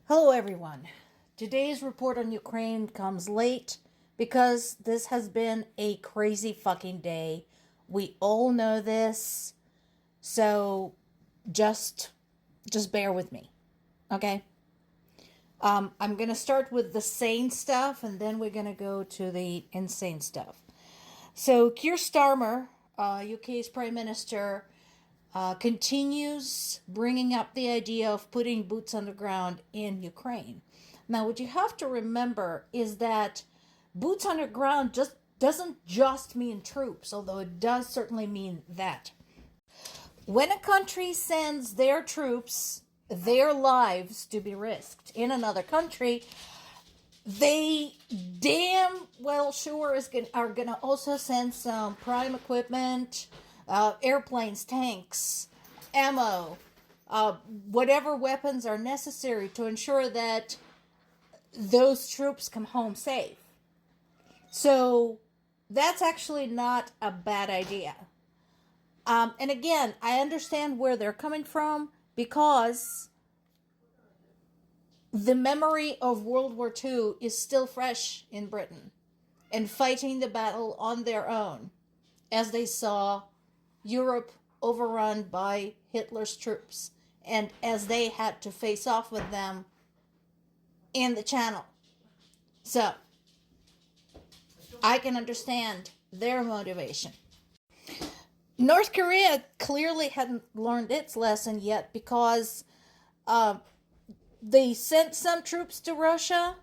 Hello, everyone. Today's report on Ukraine comes late because this has been a crazy fucking day. We all know this, so just bear with me, okay? I'm gonna start with the sane stuff, and then we're gonna go to the insane stuff. So, Keir Starmer, UK's Prime Minister, continues bringing up the idea of putting boots on the ground in Ukraine. Now, what you have to remember is that boots on the ground just doesn't just mean troops, although it does certainly mean that. When a country sends their troops, their lives to be risked in another country, they damn well sure are going to also send some prime equipment, airplanes, tanks, ammo, whatever weapons are necessary to ensure that those troops come home safe. So that's actually not a bad idea. And again, I understand where they're coming from because the memory of World War II is still fresh in Britain, and fighting the battle on their own as they saw Europe overrun by Hitler's troops and as they had to face off with them in the Channel. So, I can understand their motivation. North Korea clearly hadn't learned its lesson yet because they sent some troops to Russia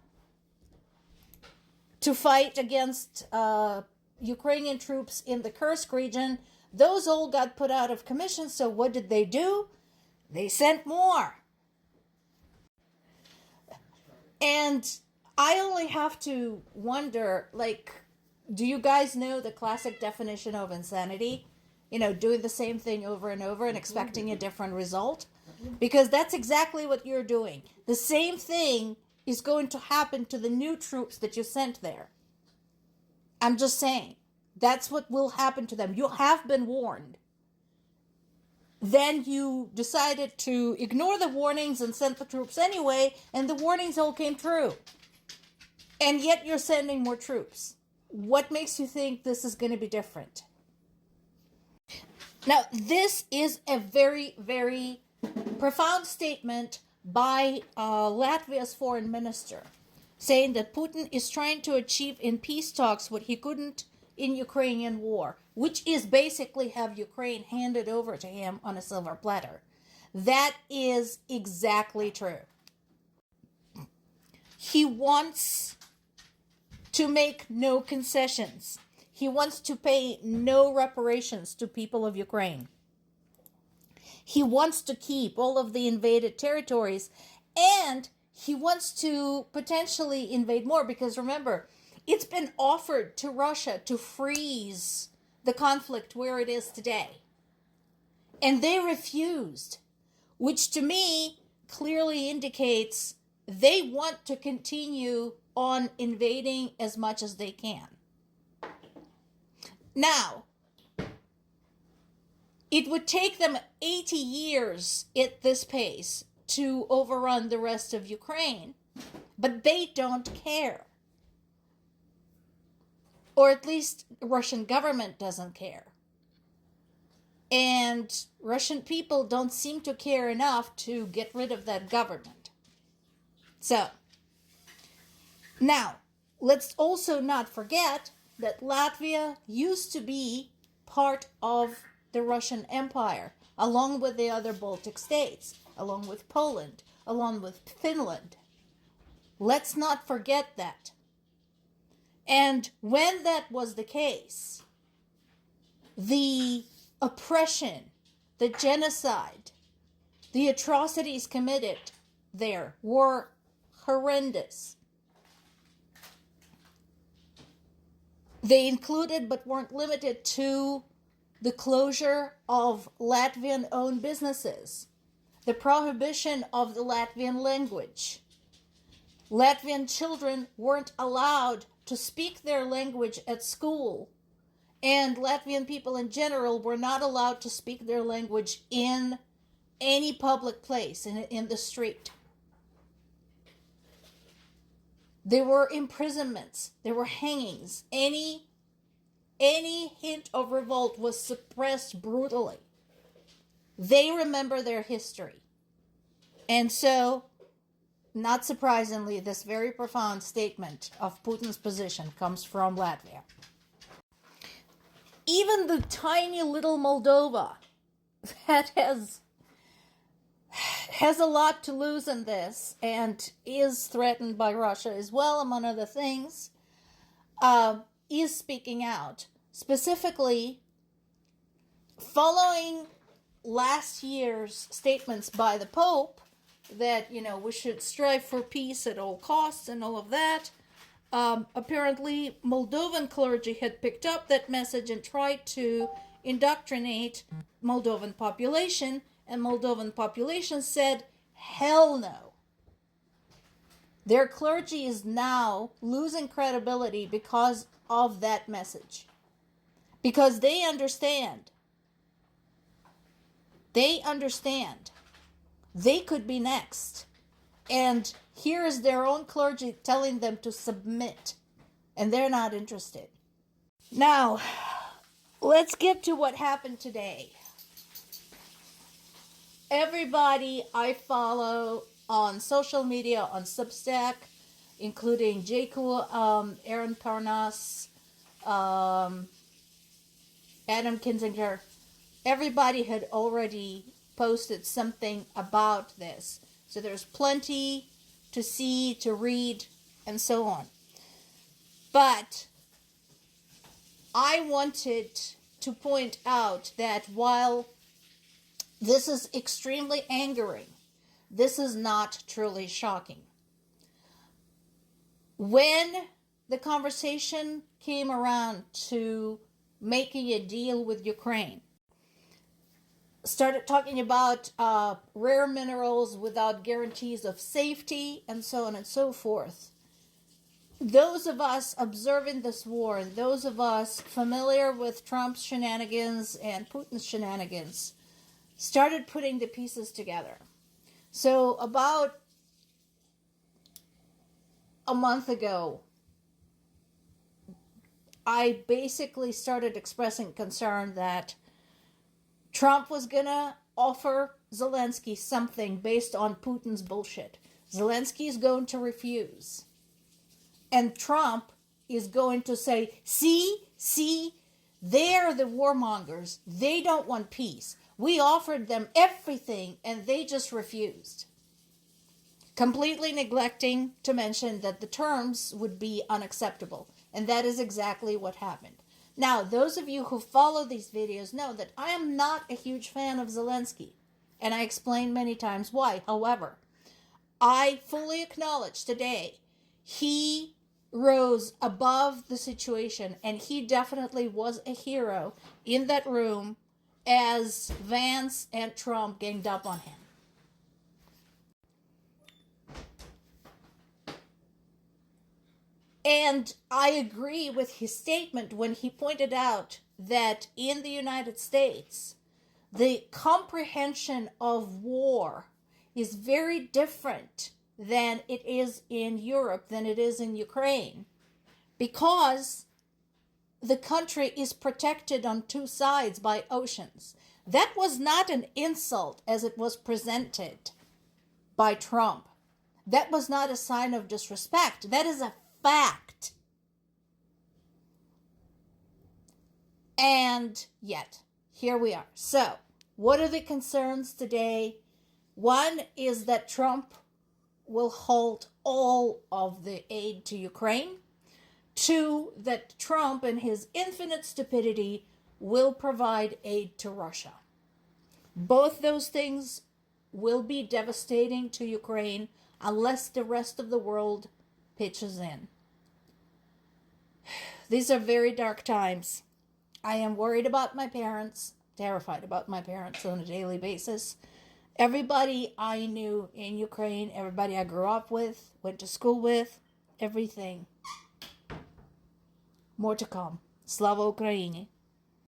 to fight against Ukrainian troops in the Kursk region. Those all got put out of commission, so what did they do? They sent more. And I only have to wonder, do you guys know the classic definition of insanity? You know, doing the same thing over and over and expecting a different result? Because that's exactly what you're doing. The same thing is going to happen to the new troops that you sent there. I'm just saying. That's what will happen to them. You have been warned. Then you decided to ignore the warnings and sent the troops anyway, and the warnings all came true. And yet you're sending more troops. What makes you think this is going to be different? Now, this is a very, very profound statement by Latvia's foreign minister, saying that Putin is trying to achieve in peace talks what he couldn't in Ukrainian war, which is basically have Ukraine handed over to him on a silver platter. That is exactly true. He wants to make no concessions. He wants to pay no reparations to people of Ukraine. He wants to keep all of the invaded territories, and he wants to potentially invade more because remember, it's been offered to Russia to freeze the conflict where it is today. And they refused, which to me clearly indicates they want to continue on invading as much as they can. Now, it would take them 80 years at this pace to overrun the rest of Ukraine, but they don't care. Or at least the Russian government doesn't care. And Russian people don't seem to care enough to get rid of that government. So, now, let's also not forget that Latvia used to be part of the Russian Empire, along with the other Baltic states, along with Poland, along with Finland. Let's not forget that. And when that was the case, the oppression, the genocide, the atrocities committed there were horrendous. They included but weren't limited to the closure of Latvian-owned businesses, the prohibition of the Latvian language. Latvian children weren't allowed to speak their language at school, and Latvian people in general were not allowed to speak their language in any public place, in the street. There were imprisonments. There were hangings. Any hint of revolt was suppressed brutally. They remember their history. And so, not surprisingly, this very profound statement of Putin's position comes from Latvia. Even the tiny little Moldova that has a lot to lose in this and is threatened by Russia as well, among other things, is speaking out. Specifically, following last year's statements by the Pope that, we should strive for peace at all costs and all of that, apparently Moldovan clergy had picked up that message and tried to indoctrinate Moldovan population, and Moldovan population said, hell no. Their clergy is now losing credibility because of that message. Because they understand. They could be next. And here is their own clergy telling them to submit. And they're not interested. Now, let's get to what happened today. Everybody I follow on social media, on Substack, including Jaku, Aaron Parnas, Adam Kinzinger, everybody had already posted something about this. So there's plenty to see, to read, and so on. But I wanted to point out that while this is extremely angering, this is not truly shocking. When the conversation came around to making a deal with Ukraine, started talking about rare minerals without guarantees of safety, and so on and so forth. Those of us observing this war, and those of us familiar with Trump's shenanigans and Putin's shenanigans, started putting the pieces together. So about a month ago, I basically started expressing concern that Trump was going to offer Zelensky something based on Putin's bullshit. Zelensky is going to refuse. And Trump is going to say, see, they're the warmongers. They don't want peace. We offered them everything and they just refused. Completely neglecting to mention that the terms would be unacceptable. And that is exactly what happened. Now, those of you who follow these videos know that I am not a huge fan of Zelensky. And I explained many times why. However, I fully acknowledge today he rose above the situation, and he definitely was a hero in that room as Vance and Trump ganged up on him. And I agree with his statement when he pointed out that in the United States, the comprehension of war is very different than it is in Europe, than it is in Ukraine, because the country is protected on two sides by oceans. That was not an insult as it was presented by Trump. That was not a sign of disrespect. That is a fact. And yet, here we are. So, what are the concerns today? One is that Trump will halt all of the aid to Ukraine. Two, that Trump and his infinite stupidity will provide aid to Russia. Both those things will be devastating to Ukraine unless the rest of the world pitches in. These are very dark times. I am worried about my parents, terrified about my parents on a daily basis. Everybody I knew in Ukraine, everybody I grew up with, went to school with, everything. More to come. Slava Ukraini.